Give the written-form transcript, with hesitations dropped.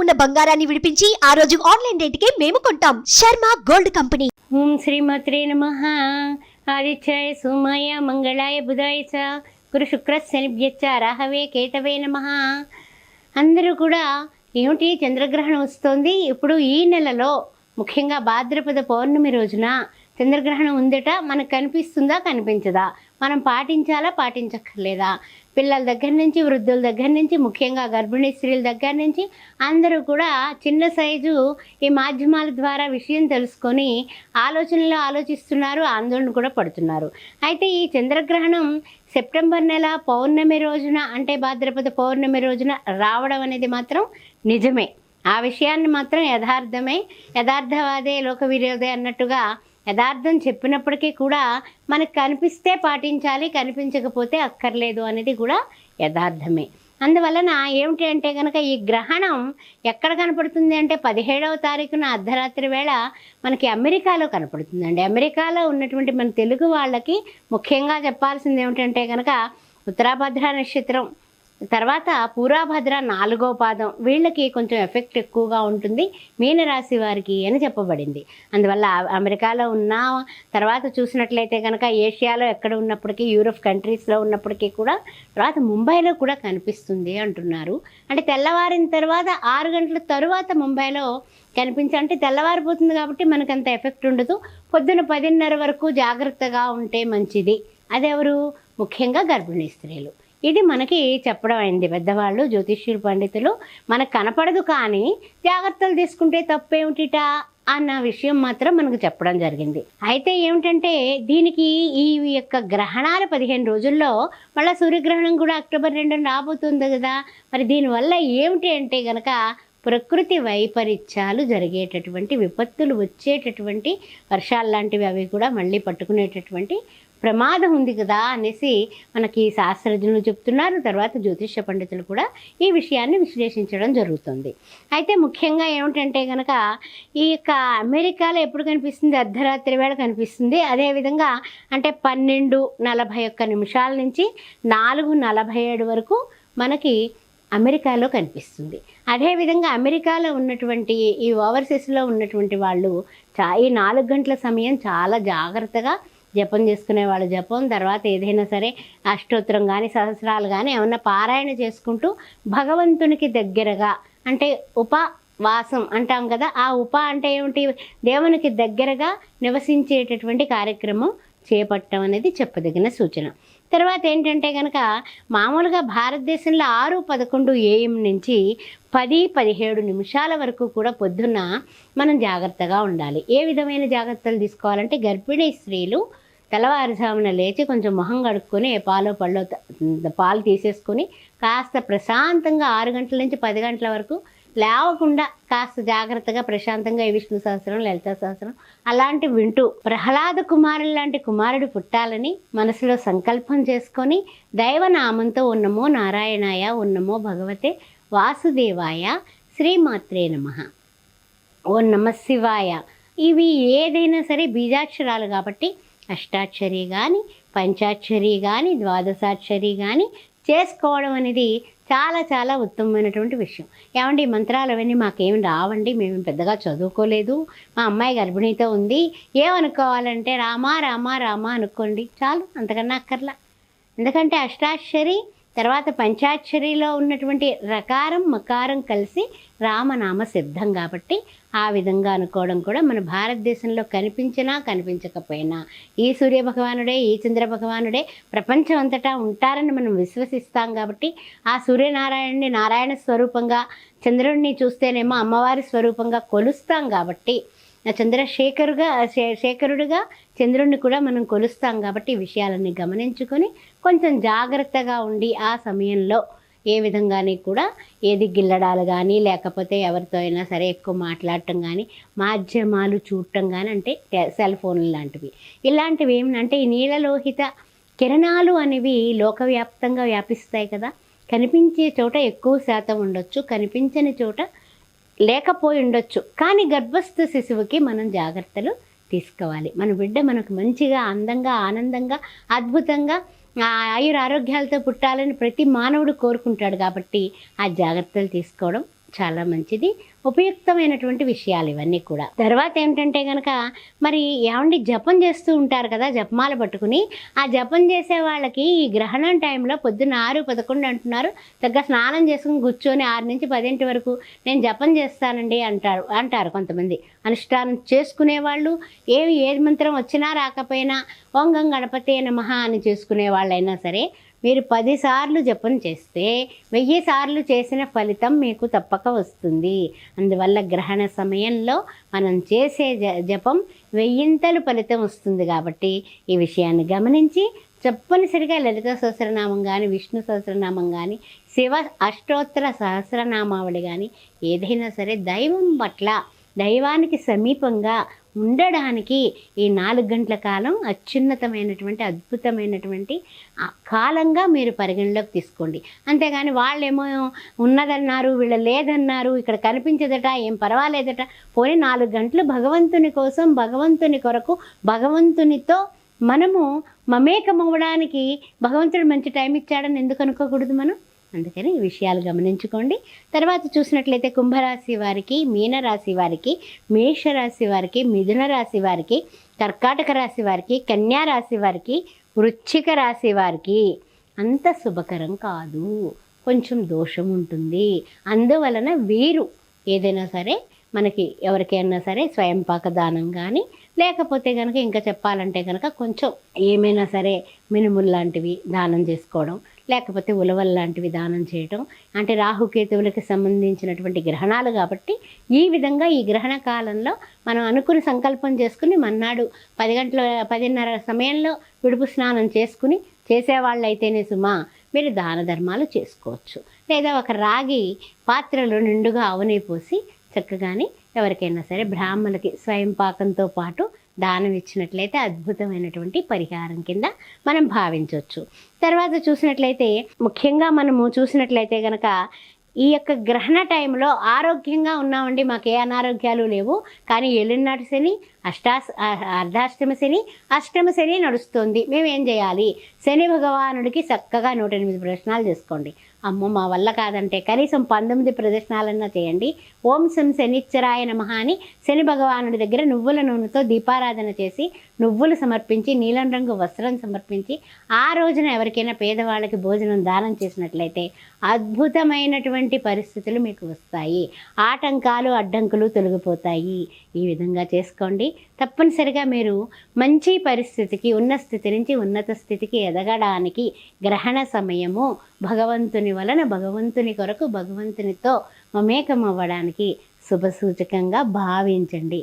ఉన్న బంగారాన్ని విడిపించి ఆ రోజు ఆన్లైన్ రేటుకే మేము కొంటాం. Sharma gold company. ఓం శ్రీమాత్రే నమః. ఆదిత్యాయ సోమాయ మంగళాయ బుధాయ చ గురు శుక్ర శనిభ్యచ్చ రాహవే కేతవే నమః. అందరూ కూడా ఏమిటి చంద్రగ్రహణం వస్తోంది ఇప్పుడు ఈ నెలలో, ముఖ్యంగా భాద్రపద పౌర్ణమి రోజున చంద్రగ్రహణం ఉందట. మనకు కనిపిస్తుందా కనిపించదా, మనం పాటించాలా పాటించక్కర్లేదా, పిల్లల దగ్గర నుంచి వృద్ధుల దగ్గర నుంచి ముఖ్యంగా గర్భిణీ స్త్రీల దగ్గర నుంచి అందరూ కూడా చిన్న సైజు ఈ మాధ్యమాల ద్వారా విషయం తెలుసుకొని ఆలోచనలో ఆలోచిస్తున్నారు, ఆందోళన కూడా పడుతున్నారు. అయితే ఈ చంద్రగ్రహణం సెప్టెంబర్ నెల పౌర్ణమి రోజున, అంటే భాద్రపద పౌర్ణమి రోజున రావడం అనేది మాత్రం నిజమే. ఆ విషయాన్ని మాత్రం యథార్థవాదే లోక విరోధే అన్నట్టుగా యథార్థం చెప్పినప్పటికీ కూడా మనకు కనిపిస్తే పాటించాలి, కనిపించకపోతే అక్కర్లేదు అనేది కూడా యథార్థమే. అందువలన ఏమిటి అంటే కనుక ఈ గ్రహణం ఎక్కడ కనపడుతుంది అంటే 17వ తారీఖున అర్ధరాత్రి వేళ మనకి అమెరికాలో కనపడుతుందండి. అమెరికాలో ఉన్నటువంటి మన తెలుగు వాళ్ళకి ముఖ్యంగా చెప్పాల్సింది ఏమిటంటే కనుక ఉత్తరాభద్ర నక్షత్రం తర్వాత పూర్వభద్ర 4వ పాదం వీళ్ళకి కొంచెం ఎఫెక్ట్ ఎక్కువగా ఉంటుంది మీనరాశి వారికి అని చెప్పబడింది. అందువల్ల అమెరికాలో ఉన్న తర్వాత చూసినట్లయితే కనుక ఏషియాలో ఎక్కడ ఉన్నప్పటికీ, యూరోప్ కంట్రీస్లో ఉన్నప్పటికీ కూడా తర్వాత ముంబైలో కూడా కనిపిస్తుంది అంటున్నారు. అంటే తెల్లవారిన తర్వాత 6 గంటల తరువాత ముంబైలో అంటే తెల్లవారిపోతుంది కాబట్టి మనకు అంత ఎఫెక్ట్ ఉండదు. పొద్దున 10:30 వరకు జాగ్రత్తగా ఉంటే మంచిది. అదెవరు? ముఖ్యంగా గర్భిణీ స్త్రీలు. ఇది మనకి చెప్పడం అయింది పెద్దవాళ్ళు, జ్యోతిష్యులు, పండితులు. మనకు కనపడదు కానీ జాగ్రత్తలు తీసుకుంటే తప్పేమిటిట అన్న విషయం మాత్రం మనకు చెప్పడం జరిగింది. అయితే ఏమిటంటే దీనికి ఈ యొక్క గ్రహణాలు 15 రోజుల్లో మళ్ళీ సూర్యగ్రహణం కూడా అక్టోబర్ 2 రాబోతుంది కదా. మరి దీనివల్ల ఏమిటి అంటే కనుక ప్రకృతి వైపరీత్యాలు జరిగేటటువంటి, విపత్తులు వచ్చేటటువంటి, వర్షాలు లాంటివి అవి కూడా మళ్ళీ పట్టుకునేటటువంటి ప్రమాదం ఉంది కదా అనేసి మనకి శాస్త్రజ్ఞులు చెప్తున్నారు. తర్వాత జ్యోతిష పండితులు కూడా ఈ విషయాన్ని విశ్లేషించడం జరుగుతుంది. అయితే ముఖ్యంగా ఏమిటంటే కనుక ఈ యొక్క అమెరికాలో ఎప్పుడు కనిపిస్తుంది? అర్ధరాత్రి వేళ కనిపిస్తుంది. అదేవిధంగా అంటే 12:41 నుంచి 4:47 వరకు మనకి అమెరికాలో కనిపిస్తుంది. అదేవిధంగా అమెరికాలో ఉన్నటువంటి ఈ ఓవర్సీస్లో ఉన్నటువంటి వాళ్ళు ఈ 4 గంటల సమయం చాలా జాగ్రత్తగా జపం చేసుకునే వాళ్ళు జపం, తర్వాత ఏదైనా సరే అష్టోత్తరం కానీ సహస్రాలు కానీ ఏమన్నా పారాయణ చేసుకుంటూ భగవంతునికి దగ్గరగా, అంటే ఉపవాసం అంటాం కదా, ఆ అంటే ఏమిటి? దేవునికి దగ్గరగా నివసించేటటువంటి కార్యక్రమం చేపట్టడం అనేది చెప్పదగిన సూచన. తర్వాత ఏంటంటే కనుక మామూలుగా భారతదేశంలో 6:11 AM నుంచి 10:17 వరకు కూడా పొద్దున్న మనం జాగ్రత్తగా ఉండాలి. ఏ విధమైన జాగ్రత్తలు తీసుకోవాలంటే గర్భిణీ స్త్రీలు తెల్లవారుజామున లేచి కొంచెం మొహం కడుక్కొని పాలు తీసేసుకొని కాస్త ప్రశాంతంగా 6 గంటల నుంచి 10 గంటల వరకు లేవకుండా కాస్త జాగ్రత్తగా ప్రశాంతంగా ఈ విష్ణు సహస్రం, లలితా సహస్రం అలాంటివి వింటూ ప్రహ్లాద కుమారుడు లాంటి కుమారుడు పుట్టాలని మనసులో సంకల్పం చేసుకొని దైవనామంతో ఉన్నమో నారాయణాయ, ఉన్నమో భగవతే వాసుదేవాయ, శ్రీమాత్రే నమః, ఓం నమః శివాయ, ఇవి ఏదైనా సరే బీజాక్షరాలు కాబట్టి అష్టాక్షరి కానీ, పంచాక్షరి కానీ, ద్వాదశాక్షరి కానీ చేసుకోవడం అనేది చాలా చాలా ఉత్తమమైనటువంటి విషయం. ఏమండి ఈ మంత్రాలు అవన్నీ మాకేమి రావండి, మేము పెద్దగా చదువుకోలేదు, మా అమ్మాయి గర్భిణీతో ఉంది, ఏమనుకోవాలంటే రామా రామా రామా అనుకోండి చాలు, అంతకన్నా అక్కర్లా. ఎందుకంటే అష్టాక్షరి తర్వాత పంచాక్షరిలో ఉన్నటువంటి రకారం మకారం కలిసి రామనామ సిద్ధం కాబట్టి ఆ విధంగా అనుకోవడం కూడా మన భారతదేశంలో కనిపించినా కనిపించకపోయినా ఈ సూర్య భగవానుడే, ఈ చంద్ర భగవానుడే ప్రపంచం అంతటా ఉంటారని మనం విశ్వసిస్తాం కాబట్టి ఆ సూర్యనారాయణుని నారాయణ స్వరూపంగా, చంద్రుడిని చూస్తేనేమో అమ్మవారి స్వరూపంగా కొలుస్తాం కాబట్టి శేఖరుడుగా చంద్రుడిని కూడా మనం కొలుస్తాం కాబట్టి ఈ విషయాలన్నీ గమనించుకొని కొంచెం జాగ్రత్తగా ఉండి ఆ సమయంలో ఏ విధంగానే కూడా ఏది గిల్లడాలు కానీ లేకపోతే ఎవరితో అయినా సరే ఎక్కువ మాట్లాడటం కానీ, మాధ్యమాలు చూడటం కానీ, అంటే సెల్ ఫోన్లు లాంటివి ఇలాంటివి ఏమిటంటే ఈ నీలలోహిత కిరణాలు అనేవి లోకవ్యాప్తంగా వ్యాపిస్తాయి కదా. కనిపించే చోట ఎక్కువ శాతం ఉండొచ్చు, కనిపించని చోట లేకపోయి ఉండొచ్చు. కానీ గర్భస్థ శిశువుకి మనం జాగ్రత్తలు తీసుకోవాలి. మన బిడ్డ మనకు మంచిగా, అందంగా, ఆనందంగా, అద్భుతంగా ఆయుర ఆరోగ్యాలతో పుట్టాలని ప్రతి మానవుడు కోరుకుంటాడు కాబట్టి ఆ జాగ్రత్తలు తీసుకోవడం చాలా మంచిది. ఉపయుక్తమైనటువంటి విషయాలు ఇవన్నీ కూడా. తర్వాత ఏమిటంటే కనుక మరి ఏమండి జపం చేస్తూ ఉంటారు కదా, జపమాల పట్టుకుని. ఆ జపం చేసే వాళ్ళకి ఈ గ్రహణం టైంలో పొద్దున్న 6-11 అంటున్నారు, చక్కగా స్నానం చేసుకుని కూర్చొని 6 నుంచి 10 వరకు నేను జపం చేస్తానండి అంటారు కొంతమంది. అనుష్ఠానం చేసుకునే వాళ్ళు ఏది మంత్రం వచ్చినా రాకపోయినా ఓం గం గణపతే నమః అని చేసుకునే వాళ్ళైనా సరే మీరు 10 సార్లు జపం చేస్తే 1000 సార్లు చేసిన ఫలితం మీకు తప్పక వస్తుంది. అందువల్ల గ్రహణ సమయంలో మనం చేసే జపం 1000 ఫలితం వస్తుంది. కాబట్టి ఈ విషయాన్ని గమనించి తప్పనిసరిగా లలిత సహస్రనామం కానీ, విష్ణు సహస్రనామం కానీ, శివ అష్టోత్తర సహస్రనామావళి కానీ ఏదైనా సరే దైవం పట్ల, దైవానికి సమీపంగా ఉండడానికి ఈ 4 గంటల కాలం అత్యున్నతమైనటువంటి అద్భుతమైనటువంటి కాలంగా మీరు పరిగణలోకి తీసుకోండి. అంతేగాని వాళ్ళేమో ఉన్నదన్నారు, వీళ్ళు లేదన్నారు, ఇక్కడ కనిపించదట, ఏం పర్వాలేదట, పోనీ 4 గంటలు భగవంతుని కోసం, భగవంతుని కొరకు, భగవంతునితో మనము మమేకమవ్వడానికి భగవంతుడు మంచి టైం ఇచ్చాడని ఎందుకు అనుకోకూడదు మనం? అందుకని ఈ విషయాలు గమనించుకోండి. తర్వాత చూసినట్లయితే కుంభరాశి వారికి, మీనరాశి వారికి, మేషరాశి వారికి, మిథున రాశి వారికి, కర్కాటక రాశి వారికి, కన్యా రాశి వారికి, వృశ్చిక రాశి వారికి అంత శుభకరం కాదు, కొంచెం దోషం ఉంటుంది. అందువలన వీరు ఏదైనా సరే మనకి ఎవరికైనా సరే స్వయంపాక దానం కానీ, లేకపోతే కనుక ఇంకా చెప్పాలంటే కనుక కొంచెం ఏమైనా సరే మినుములు లాంటివి దానం చేసుకోవడం, లేకపోతే ఉలవలు లాంటివి దానం చేయటం. అంటే రాహుకేతువులకి సంబంధించినటువంటి గ్రహణాలు కాబట్టి ఈ విధంగా ఈ గ్రహణ కాలంలో మనం అనుకుని సంకల్పం చేసుకుని మన్నాడు 10:30 సమయంలో విడుపు స్నానం చేసుకుని చేసేవాళ్ళైతేనే సుమా మీరు దాన ధర్మాలు చేసుకోవచ్చు. లేదా ఒక రాగి పాత్రలో నిండుగా అవని పోసి చక్కగాని ఎవరికైనా సరే బ్రాహ్మణులకి స్వయం పాకంతో పాటు దానం ఇచ్చినట్లయితే అద్భుతమైనటువంటి పరిహారం కింద మనం భావించవచ్చు. తర్వాత చూసినట్లయితే ముఖ్యంగా మనము చూసినట్లయితే కనుక ఈ యొక్క గ్రహణ టైంలో ఆరోగ్యంగా ఉన్నామండి, మాకు ఏ అనారోగ్యాలు లేవు, కానీ ఏలినాటి శని, అర్ధాష్టమ శని, అష్టమ శని నడుస్తుంది, మేము ఏం చేయాలి? శని భగవానుడికి చక్కగా 108 ప్రదక్షిణాలు చేసుకోండి. అమ్మో మా వల్ల కాదంటే కనీసం 19 ప్రదక్షిణాలన్నా చేయండి. ఓం శం శనిశ్చరాయ నమః అని శని భగవానుడి దగ్గర నువ్వుల నూనెతో దీపారాధన చేసి, నువ్వులు సమర్పించి, నీలం రంగు వస్త్రం సమర్పించి, ఆ రోజున ఎవరికైనా పేదవాళ్ళకి భోజనం దానం చేసినట్లయితే అద్భుతమైనటువంటి పరిస్థితులు మీకు వస్తాయి. ఆటంకాలు, అడ్డంకులు తొలగిపోతాయి. ఈ విధంగా చేసుకోండి. తప్పనిసరిగా మీరు మంచి పరిస్థితికి, ఉన్న స్థితి నుంచి ఉన్నత స్థితికి ఎదగడానికి గ్రహణ సమయము భగవంతుని వలన, భగవంతుని కొరకు, భగవంతునితో మమేకం అవ్వడానికి శుభసూచకంగా భావించండి.